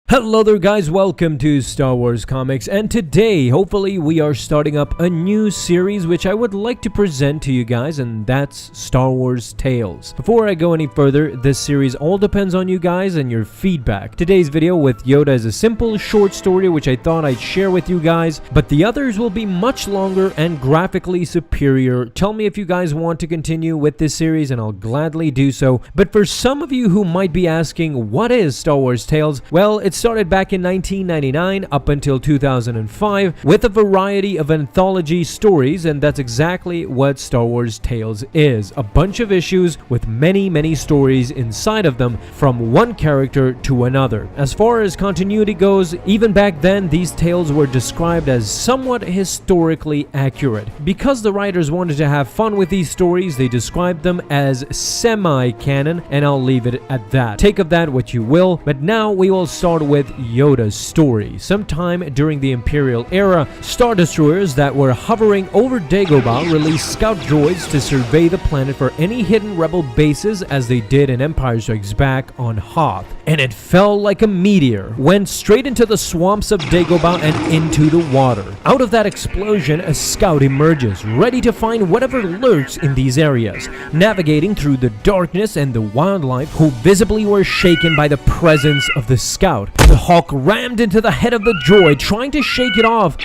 Hello there guys, welcome to Star Wars Comics, and today hopefully we are starting up a new series which I would like to present to you guys, and that's Star Wars Tales. Before I go any further, this series all depends on you guys and your feedback. Today's video with Yoda is a simple short story which I thought I'd share with you guys, but the others will be much longer and graphically superior. Tell me if you guys want to continue with this series and I'll gladly do so. But for some of you who might be asking, what is Star Wars Tales? Well, it's started back in 1999 up until 2005 with a variety of anthology stories, and that's exactly what Star Wars Tales is. A bunch of issues with many stories inside of them from one character to another. As far as continuity goes, even back then these tales were described as somewhat historically accurate. Because the writers wanted to have fun with these stories, they described them as semi-canon, and I'll leave it at that. Take of that what you will, but now we will start with Yoda Story. Sometime during the Imperial era, Star Destroyers that were hovering over Dagobah released scout droids to survey the planet for any hidden rebel bases, as they did in Empire Strikes Back on Hoth. And it fell like a meteor, went straight into the swamps of Dagobah and into the water. Out of that explosion, a scout emerges, ready to find whatever lurks in these areas, navigating through the darkness and the wildlife, who visibly were shaken by the presence of the scout. The hawk rammed into the head of the droid, trying to shake it off,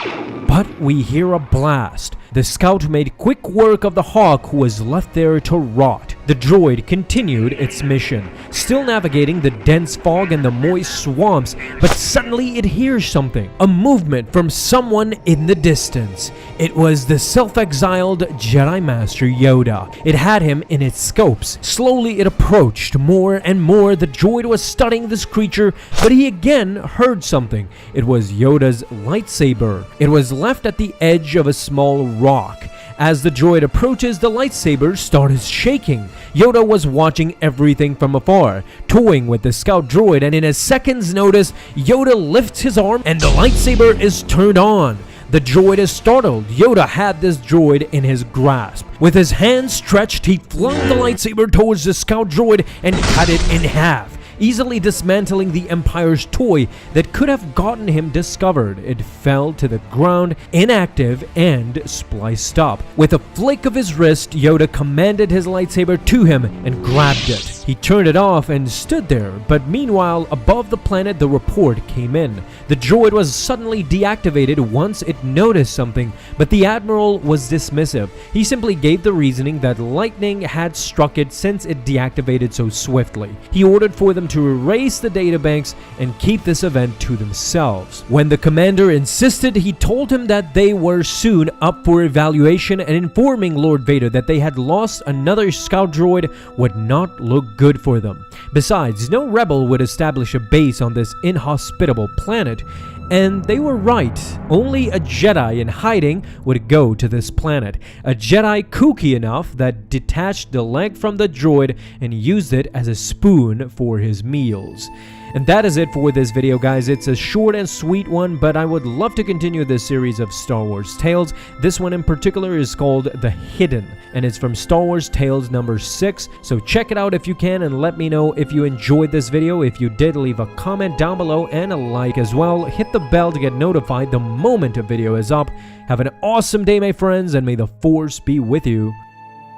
but we hear a blast. The scout made quick work of the hawk, who was left there to rot. The droid continued its mission, still navigating the dense fog and the moist swamps, but suddenly it hears something. A movement from someone in the distance. It was the self-exiled Jedi Master Yoda. It had him in its scopes. Slowly it approached more and more. The droid was studying this creature, but he again heard something. It was Yoda's lightsaber. It was left at the edge of a small rock. As the droid approaches, the lightsaber started shaking. Yoda was watching everything from afar, toying with the scout droid, and in a second's notice, Yoda lifts his arm and the lightsaber is turned on. The droid is startled. Yoda had this droid in his grasp. With his hands stretched, he flung the lightsaber towards the scout droid and cut it in half, easily dismantling the Empire's toy that could have gotten him discovered. It fell to the ground, inactive and spliced up. With a flick of his wrist, Yoda commanded his lightsaber to him and grabbed it. He turned it off and stood there, but meanwhile, above the planet, the report came in. The droid was suddenly deactivated once it noticed something, but the Admiral was dismissive. He simply gave the reasoning that lightning had struck it since it deactivated so swiftly. He ordered for them to erase the databanks and keep this event to themselves. When the commander insisted, he told him that they were soon up for evaluation, and informing Lord Vader that they had lost another scout droid would not look good for them. Besides, no rebel would establish a base on this inhospitable planet. And they were right. Only a Jedi in hiding would go to this planet. A Jedi kooky enough that detached the leg from the droid and used it as a spoon for his meals. And that is it for this video, guys. It's a short and sweet one, but I would love to continue this series of Star Wars Tales. This one in particular is called The Hidden, and it's from Star Wars Tales number 6. So check it out if you can, and let me know if you enjoyed this video. If you did, leave a comment down below and a like as well. Hit the bell to get notified the moment a video is up. Have an awesome day, my friends, and may the Force be with you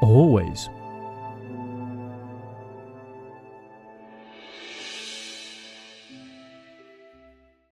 always.